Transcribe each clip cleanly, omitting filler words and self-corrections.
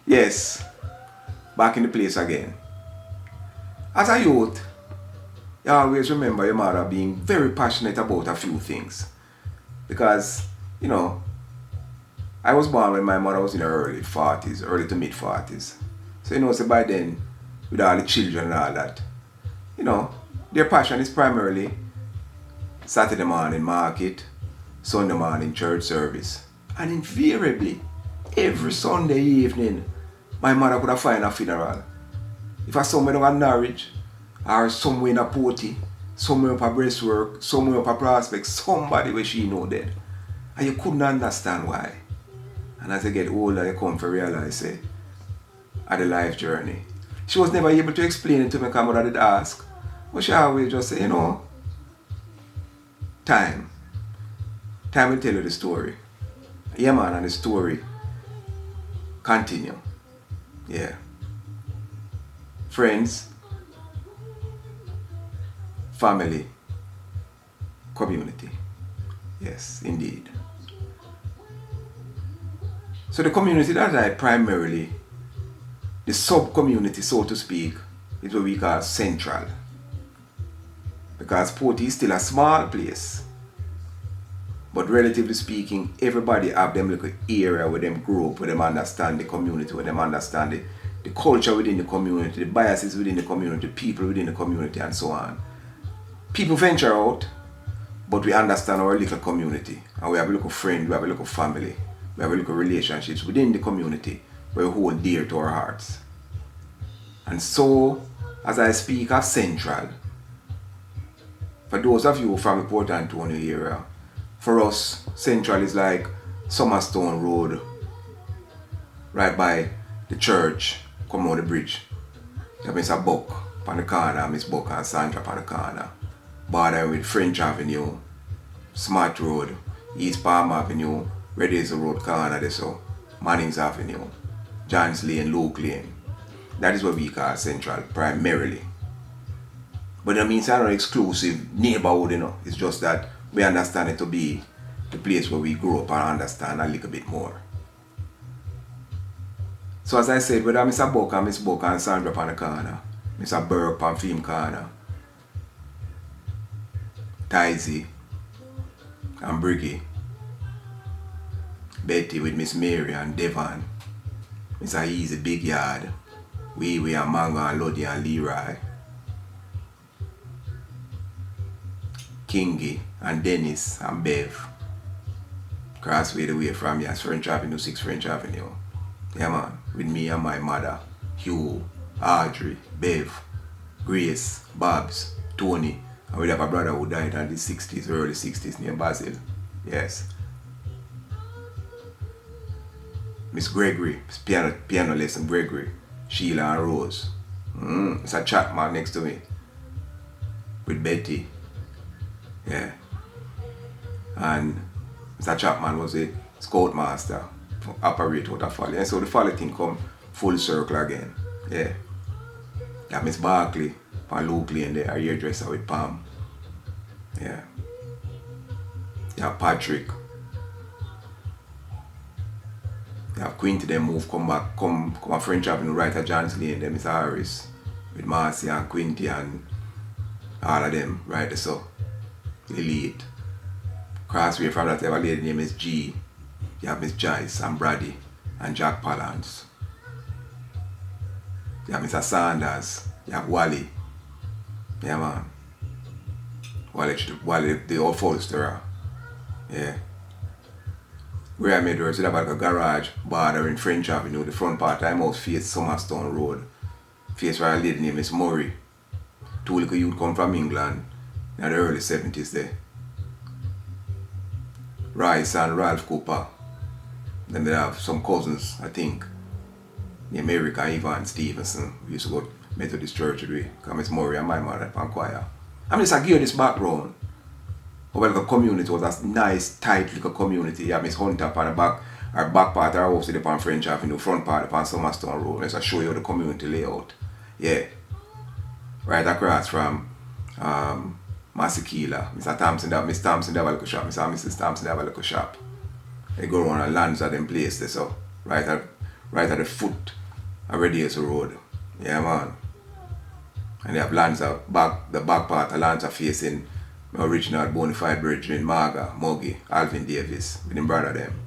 Yes, back in the place again. As a youth, you always remember your mother being very passionate about a few things. Because, you know, I was born when my mother was in her early 40s, early to mid 40s. So, so by then, with all the children and all that, their passion is primarily Saturday morning market, Sunday morning church service. And invariably, every Sunday evening, my mother could have find a funeral. If I somewhere down at Norwich, or somewhere in a Porty, somewhere up a Breastwork, somewhere up a Prospect, somebody where she know dead. And you couldn't understand why. And as I get older, I come to realize, say, at the life journey. She was never able to explain it to me because mother did ask. But she always just say, time. Time will tell you the story. Yeah, man, and the story continue. Yeah. Friends, family, community. Yes, indeed. So the community that I primarily, the sub-community, so to speak, is what we call central. Because Porty is still a small place. But relatively speaking, everybody have them little area where them grow up, where them understand the community, where them understand the culture within the community, the biases within the community, people within the community, and so on. People venture out, but we understand our little community. And we have a little friend, we have a little family, we have a little relationships within the community where we hold dear to our hearts. And so, as I speak of Central, for those of you from the Port Antonio area, for us, Central is like Summerstone Road, right by the church, come on the bridge. You have Mr. Buck on the corner, Miss Buck and Sandra on the corner. Bordering with French Avenue, Smart Road, East Palm Avenue, Red Hazel Road corner, there so, Mannings Avenue, Johns Lane, Luke Lane. That is what we call Central, primarily. But that means it's not an exclusive neighborhood, It's just that we understand it to be the place where we grow up and understand a little bit more. So as I said, whether Mr. Buck and Miss Buck and Sandra on the corner, Mr. Burke on Film corner, Tizy and Briggy, Betty with Miss Mary and Devon, Mr. Easy Big Yard, Wee Wee and Mango and Lodi and Leroy, Kingy and Dennis and Bev, crossway the way from here, French Avenue, 6 French Avenue. Yeah man, with me and my mother, Hugh, Audrey, Bev, Grace, Babs, Tony, and we have a brother who died in the 60s, early 60s near Basil. Yes. Miss Gregory, piano lesson Gregory, Sheila and Rose. It's a chat man next to me. With Betty. Yeah. And Mr. Chapman was a scoutmaster to operate out of Folly. And so the Folly thing come full circle again. Yeah. Yeah, Miss Barkley, from Luke Lane there, a hairdresser with Pam. Yeah. Yeah, Patrick. Yeah, Quinty them move, come a French Avenue right at Johns Lane, there, Mr. Harris. With Marcy and Quinty and all of them, right there, so. Elite. Crossway from that, ever lady name is G. You have Miss Joyce and Brady and Jack Palance. You have Mr. Sanders. You have Wally. Yeah man. Wally the old Forster. Yeah. Where I made her, so that like a garage border in French Avenue, the front part of my house face Summerstone Road. Face where a lady name is Murray. 2 little youth come from England in the early 70s there. Rice and Ralph Cooper. Then they have some cousins, I think. Named Eric and Ivan Stevenson. We used to go to Methodist Church with because Miss Murray and my mother from choir. I'm just give you this background. Well, the community was a nice, tight little community. You have Miss Hunter on the back, our back part of our house on French Avenue, front part upon Summerstone Road. Let's show you the community layout. Yeah. Right across from Masikila. Mr. Thompson, Miss Thompson, they have a little shop. Mr. and Mrs. Thompson, they have a little shop. They go around and lands at them place there, so right right at the foot of Radius Road. Yeah, man. And they have Lanza the back part of Lanza facing my original bona fide brethren, Marga, Muggy, Alvin Davis, with him brother them.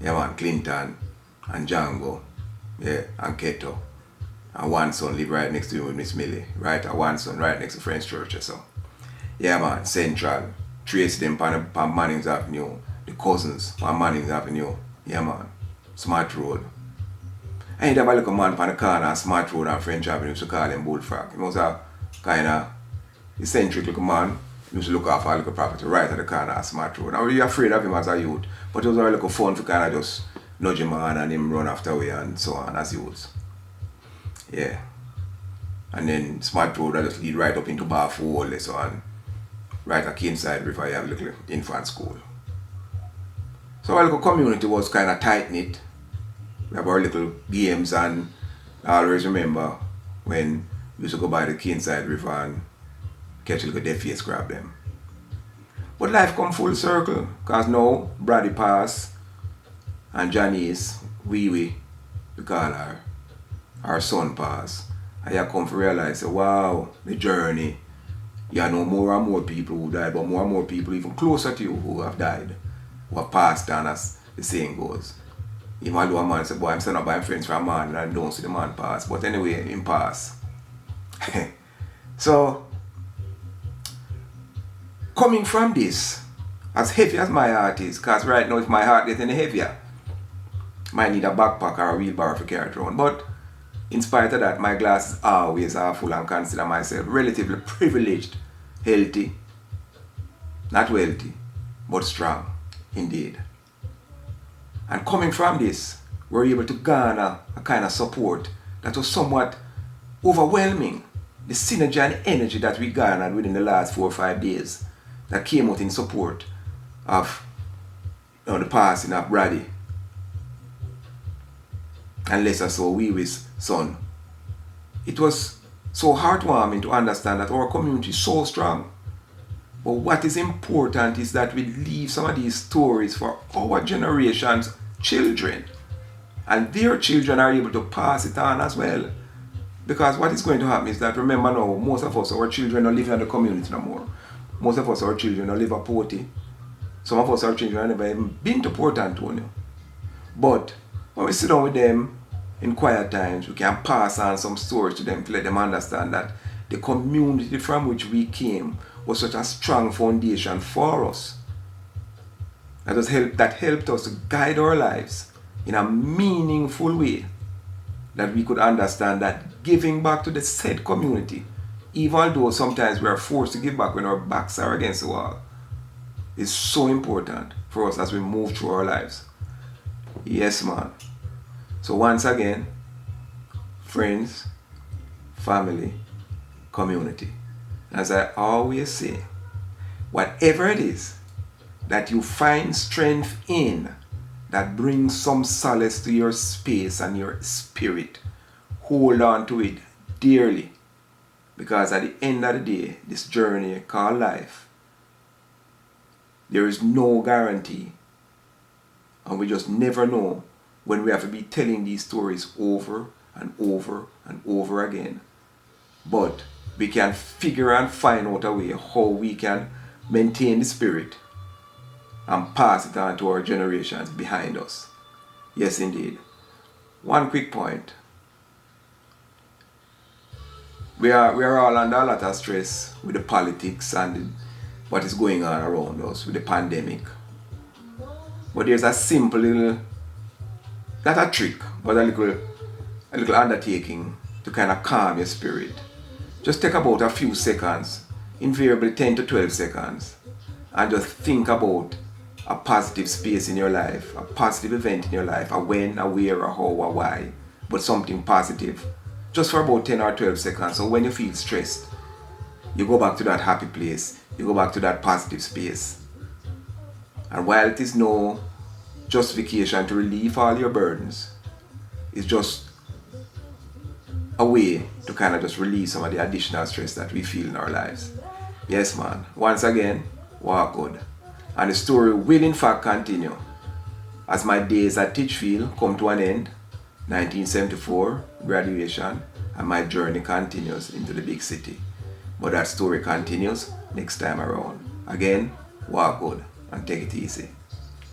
Yeah, man, Clinton and Django, yeah, and Keto. And one son live right next to him with Miss Millie, right? And one son right next to French Church or so. Yeah, man, Central. Trace them on Manning's Avenue. The cousins on Manning's Avenue. Yeah, man. Smart Road. I ain't have a little man on the corner of Smart Road and French Avenue, used to call him Bullfrog. He was a kind of eccentric little man. He used to look after a little property right at the corner of Smart Road. I was really afraid of him as a youth, but it was very little fun to kind of just nudge him on and him run after way and so on as youths. Yeah. And then Smart Road I just lead right up into Barfool, so on. Right at Kingside River, you have a little infant school. So our little community was kind of tight knit. We have our little games, and I always remember when we used to go by the Kingside River and catch a little deaf face grab them. But life come full circle, cause now Brady pass and Janice, we call her, our son pass. And you come to realize, wow, the journey, you know more and more people who died, but more and more people even closer to you who have died, who have passed on, as the saying goes. Even though a man say, boy, I'm still not buying friends from a man and I don't see the man pass. But anyway, him pass. So, coming from this, as heavy as my heart is, because right now if my heart gets any heavier, I might need a backpack or a wheelbarrow to carry it around. But in spite of that, my glass is always half full and consider myself relatively privileged, healthy, not wealthy, but strong, indeed. And coming from this, we're able to garner a kind of support that was somewhat overwhelming. The synergy and energy that we garnered within the last 4 or 5 days that came out in support of the passing of Brady. And lesser so Weewee's son. It was so heartwarming to understand that our community is so strong. But what is important is that we leave some of these stories for our generation's children. And their children are able to pass it on as well. Because what is going to happen is that, remember now, most of us, our children are living in the community no more. Most of us, our children, are live at Porty. Some of us, our children, have never even been to Port Antonio. But when we sit down with them in quiet times, we can pass on some stories to them to let them understand that the community from which we came was such a strong foundation for us. That helped us to guide our lives in a meaningful way. That we could understand that giving back to the said community, even though sometimes we are forced to give back when our backs are against the wall, is so important for us as we move through our lives. Yes, man. So once again, friends, family, community. As I always say, whatever it is that you find strength in that brings some solace to your space and your spirit, hold on to it dearly. Because at the end of the day, this journey called life, there is no guarantee. And we just never know when we have to be telling these stories over and over and over again. But we can figure and find out a way how we can maintain the spirit and pass it on to our generations behind us. Yes, indeed. One quick point. We are all under a lot of stress with the politics and what is going on around us with the pandemic. But there's a simple little, not a trick, but a little undertaking to kind of calm your spirit. Just take about a few seconds, invariably 10 to 12 seconds, and just think about a positive space in your life, a positive event in your life, a when, a where, a how, a why, but something positive. Just for about 10 or 12 seconds. So when you feel stressed, you go back to that happy place, you go back to that positive space. And while it is no justification to relieve all your burdens, it's just a way to kind of just release some of the additional stress that we feel in our lives. Yes, man. Once again, walk good. And the story will in fact continue. As my days at Titchfield come to an end, 1974, graduation, and my journey continues into the big city. But that story continues next time around. Again, walk good and take it easy.